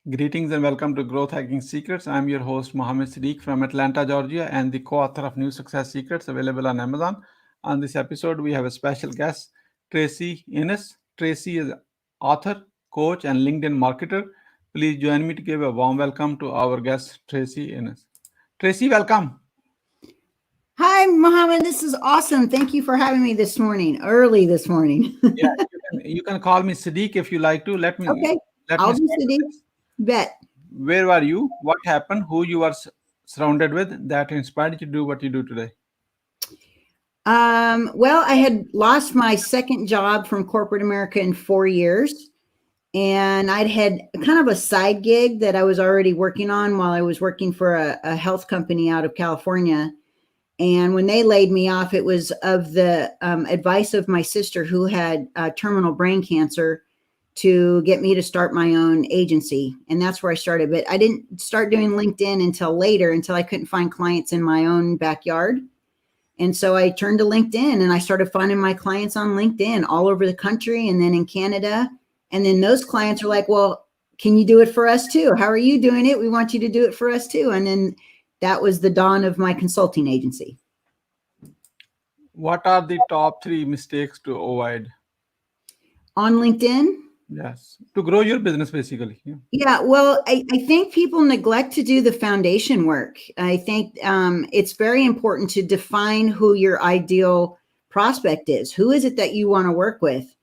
Greetings and welcome to Growth Hacking Secrets. I'm your host Mohammed Siddique from Atlanta, Georgia, and the co-author of New Success Secrets available on Amazon. On this episode, we have a special guest, Tracy Enos. Tracy is author, coach, and LinkedIn marketer. Please join me to give a warm welcome to our guest, Tracy Enos. Tracy, welcome. Hi, Mohammed. This is awesome. Thank you for having me this morning, early this morning. Yeah, you can call me Siddique if you like to. Let me Okay, let me I'll do start with Siddique. this. Bet. Where were you? What happened? Who you were surrounded with that inspired you to do what you do today? Well, I had lost my second job from corporate America in 4 years, and I'd had kind of a side gig that I was already working on while I was working for a health company out of California. And when they laid me off, it was of the advice of my sister who had terminal brain cancer to get me to start my own agency. And that's where I started. But I didn't start doing LinkedIn until later, until I couldn't find clients in my own backyard. And so I turned to LinkedIn and I started finding my clients on LinkedIn all over the country and then in Canada. And then those clients are like, well, can you do it for us too? How are you doing it? We want you to do it for us too. And then that was the dawn of my consulting agency. What are the top three mistakes to avoid? On LinkedIn? Yes, to grow your business basically. Yeah. Yeah, well, I think people neglect to do the foundation work. I think it's very important to define who your ideal prospect is. Who is it that you want to work with?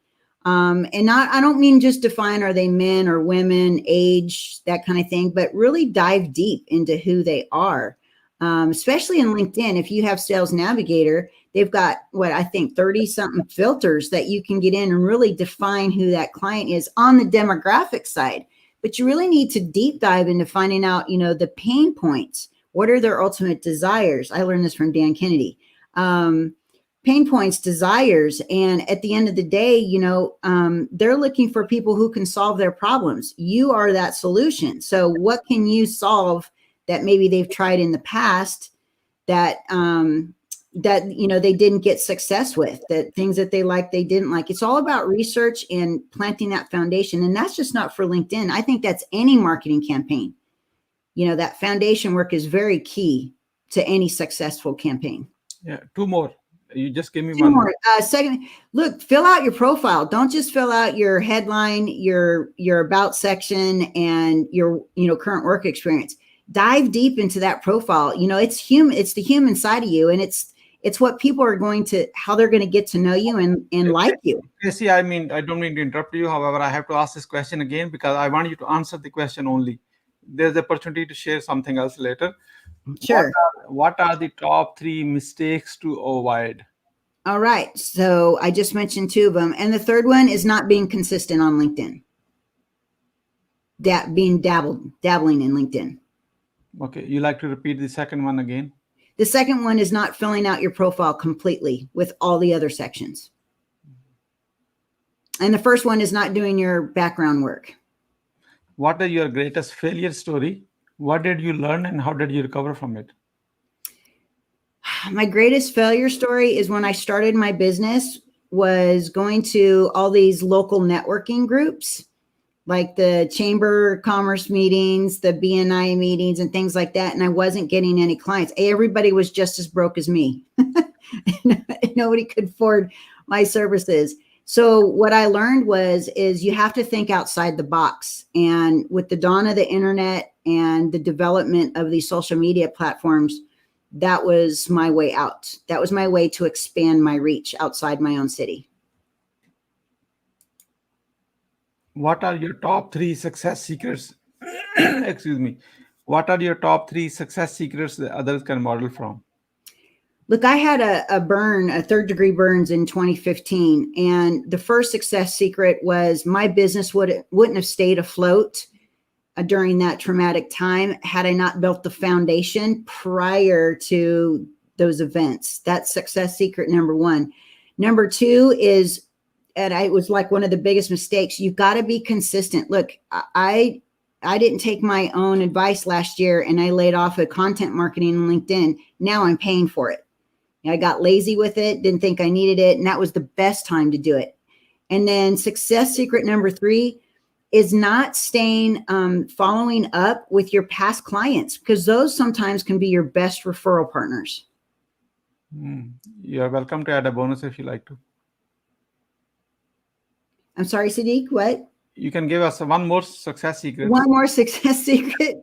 And I don't mean just define, are they men or women, age, that kind of thing, but really dive deep into who they are. Especially in LinkedIn, if you have Sales Navigator, they've got what I think 30 something filters that you can get in and really define who that client is on the demographic side. But you really need to deep dive into finding out, the pain points. What are their ultimate desires? I learned this from Dan Kennedy. Pain points, desires. And at the end of the day, they're looking for people who can solve their problems. You are that solution. So what can you solve that maybe they've tried in the past that they didn't get success with, that things that they like, they didn't like. It's all about research and planting that foundation. And that's just not for LinkedIn. I think that's any marketing campaign. That foundation work is very key to any successful campaign. Yeah, two more. You just give me Two one more. Second, look, fill out your profile. Don't just fill out your headline, your about section, and your current work experience. Dive deep into that profile. It's human. It's the human side of you, and it's what people are how they're going to get to know you and like you. See, I don't mean to interrupt you. However, I have to ask this question again because I want you to answer the question only. There's the opportunity to share something else later. Sure. What are the top three mistakes to avoid? All right. So I just mentioned two of them. And the third one is not being consistent on LinkedIn. Dabbling in LinkedIn. Okay. You like to repeat the second one again? The second one is not filling out your profile completely with all the other sections. And the first one is not doing your background work. What is your greatest failure story? What did you learn and how did you recover from it? My greatest failure story is when I started my business, was going to all these local networking groups, like the Chamber of Commerce meetings, the BNI meetings, and things like that. And I wasn't getting any clients. Everybody was just as broke as me. Nobody could afford my services. So what I learned is you have to think outside the box. And with the dawn of the internet and the development of these social media platforms, that was my way out. That was my way to expand my reach outside my own city. What are your top three success secrets? Excuse me. What are your top three success secrets that others can model from? Look, I had a third degree burns in 2015. And the first success secret was my business wouldn't have stayed afloat during that traumatic time had I not built the foundation prior to those events. That's success secret number one. Number two is, and it was like one of the biggest mistakes, you've got to be consistent. Look, I didn't take my own advice last year and I laid off of content marketing on LinkedIn. Now I'm paying for it. I got lazy with it, didn't think I needed it. And that was the best time to do it. And then success secret number three, is not staying, following up with your past clients, because those sometimes can be your best referral partners. You're welcome to add a bonus if you like to. I'm sorry, Siddique, what? You can give us one more success secret. One more success secret.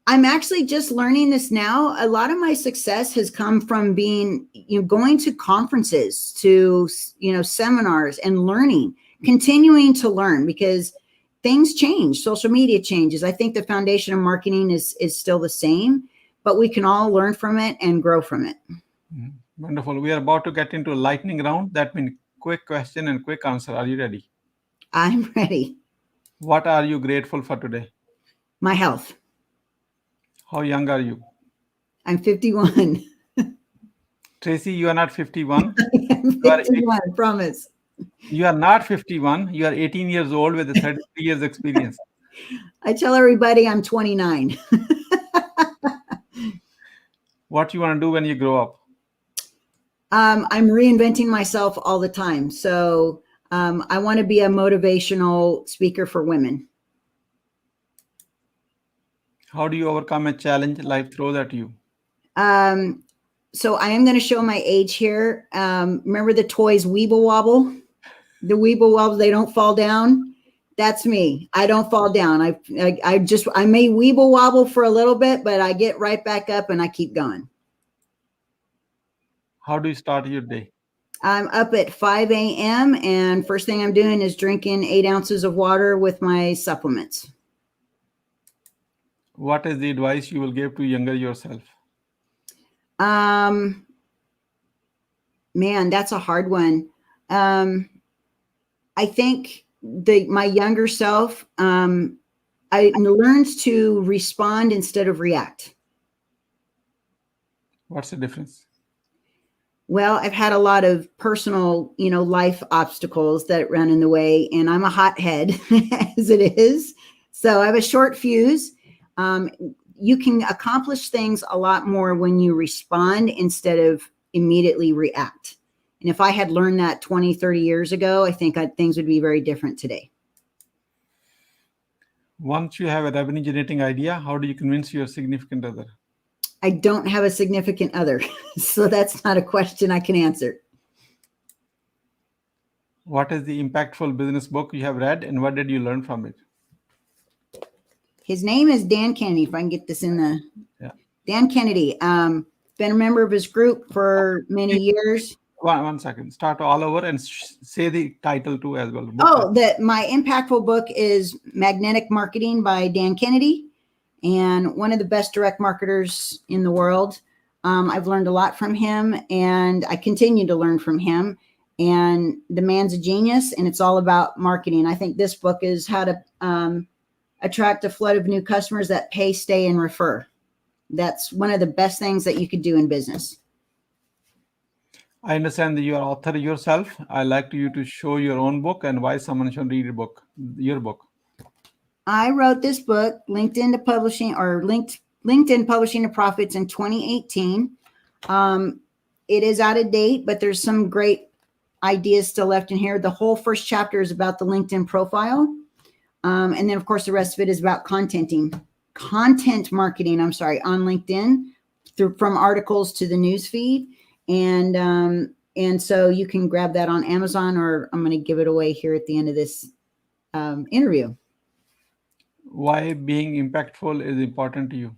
I'm actually just learning this now. A lot of my success has come from being, going to conferences, to, seminars, and learning, continuing to learn, because things change. Social media changes. I think the foundation of marketing is still the same, but we can all learn from it and grow from it. Wonderful. We are about to get into a lightning round. That means quick question and quick answer. Are you ready? I'm ready. What are you grateful for today? My health. How young are you? I'm 51. Tracy, you are not 51. I'm 51, I promise. You are not 51. You are 18 years old with a 33 years experience. I tell everybody I'm 29. What you want to do when you grow up? I'm reinventing myself all the time. So I want to be a motivational speaker for women. How do you overcome a challenge life throws at you? So I am going to show my age here. Remember the toys Weeble Wobble? The Weeble Wobbles, they don't fall down. That's me. I don't fall down. I may Weeble Wobble for a little bit, but I get right back up and I keep going. How do you start your day? I'm up at 5 a.m. and first thing I'm doing is drinking 8 ounces of water with my supplements. What is the advice you will give to younger yourself? Man, that's a hard one. I think my younger self, I learned to respond instead of react. What's the difference? Well, I've had a lot of personal, life obstacles that run in the way, and I'm a hothead as it is. So I have a short fuse. You can accomplish things a lot more when you respond instead of immediately react. And if I had learned that 20, 30 years ago, I think things would be very different today. Once you have a revenue generating idea, how do you convince your significant other? I don't have a significant other, so that's not a question I can answer. What is the impactful business book you have read, and what did you learn from it? His name is Dan Kennedy. If I can get this in the... Yeah. Dan Kennedy. Been a member of his group for many years. One second. Start all over and say the title too as well. My impactful book is Magnetic Marketing by Dan Kennedy, and one of the best direct marketers in the world. I've learned a lot from him, and I continue to learn from him. And the man's a genius, and it's all about marketing. I think this book is how to attract a flood of new customers that pay, stay, and refer. That's one of the best things that you could do in business. I understand that you are author yourself. I'd like you to show your own book and why someone should read your book. I wrote this book, LinkedIn Publishing to Profits, in 2018. It is out of date, but there's some great ideas still left in here. The whole first chapter is about the LinkedIn profile. And then, of course, the rest of it is about content marketing, on LinkedIn, from articles to the news feed. And so you can grab that on Amazon, or I'm going to give it away here at the end of this interview. Why being impactful is important to you?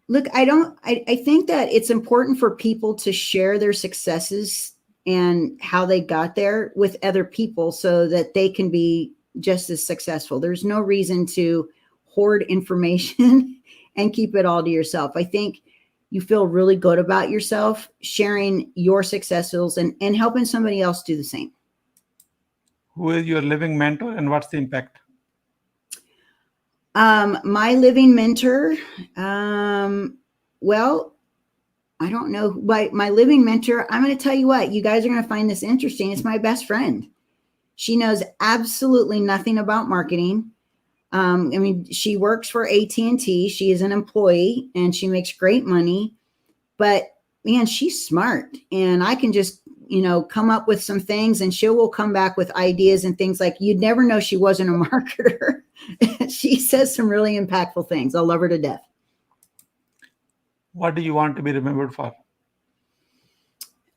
Look, I think that it's important for people to share their successes and how they got there with other people so that they can be just as successful. There's no reason to hoard information and keep it all to yourself. I think you feel really good about yourself, sharing your successes and helping somebody else do the same. Who is your living mentor and what's the impact? My living mentor, well, I don't know. My living mentor, I'm going to tell you what, you guys are going to find this interesting. It's my best friend. She knows absolutely nothing about marketing. She works for AT&T. She is an employee and she makes great money, but man, she's smart. And I can just come up with some things, and she will come back with ideas and things like you'd never know she wasn't a marketer. She says some really impactful things. I love her to death. What do you want to be remembered for?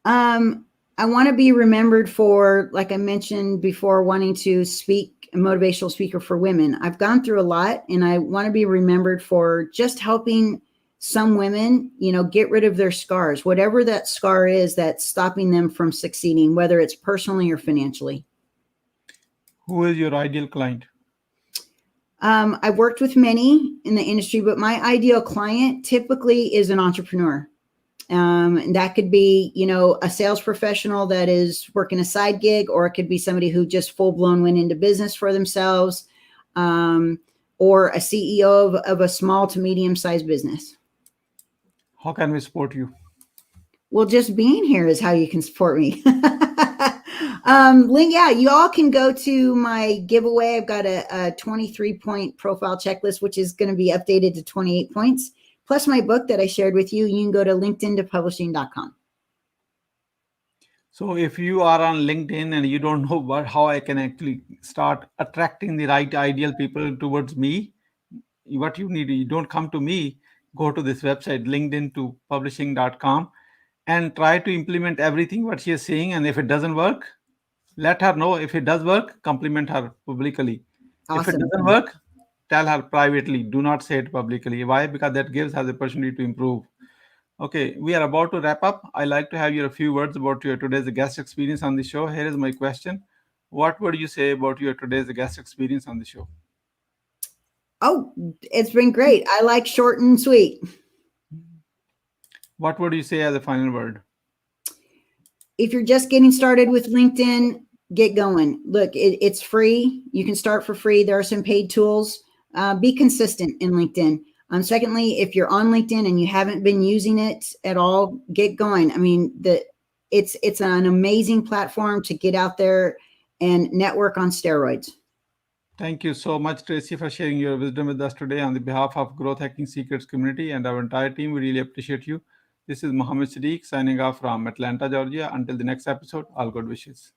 I want to be remembered for, like I mentioned before, wanting to speak, a motivational speaker for women. I've gone through a lot, and I want to be remembered for just helping some women, get rid of their scars, whatever that scar is that's stopping them from succeeding, whether it's personally or financially. Who is your ideal client? I've worked with many in the industry, but my ideal client typically is an entrepreneur. And that could be, a sales professional that is working a side gig, or it could be somebody who just full blown went into business for themselves, or a CEO of a small to medium sized business. How can we support you? Well, just being here is how you can support me. You all can go to my giveaway. I've got a 23-point profile checklist, which is going to be updated to 28 points. Plus my book that I shared with you. You can go to linkedin-to-publishing.com. So if you are on LinkedIn and you don't know how I can actually start attracting the right ideal people towards me, what you need, you don't come to me, go to this website, linkedin-to-publishing.com, and try to implement everything what she is saying. And if it doesn't work, let her know. If it does work, compliment her publicly. If it Awesome. doesn't work, tell her privately. Do not say it publicly. Why? Because that gives her the opportunity to improve. Okay, we are about to wrap up. I like to have your a few words about your today's guest experience on the show. Here is my question. What would you say about your today's guest experience on the show? Oh, it's been great. I like short and sweet. What would you say as a final word? If you're just getting started with LinkedIn, get going. Look, it's free. You can start for free. There are some paid tools. Be consistent in LinkedIn. Secondly, if you're on LinkedIn and you haven't been using it at all, get going. I mean, it's an amazing platform to get out there and network on steroids. Thank you so much, Tracy, for sharing your wisdom with us today on the behalf of Growth Hacking Secrets community and our entire team. We really appreciate you. This is Mohammed Siddique signing off from Atlanta, Georgia. Until the next episode, all good wishes.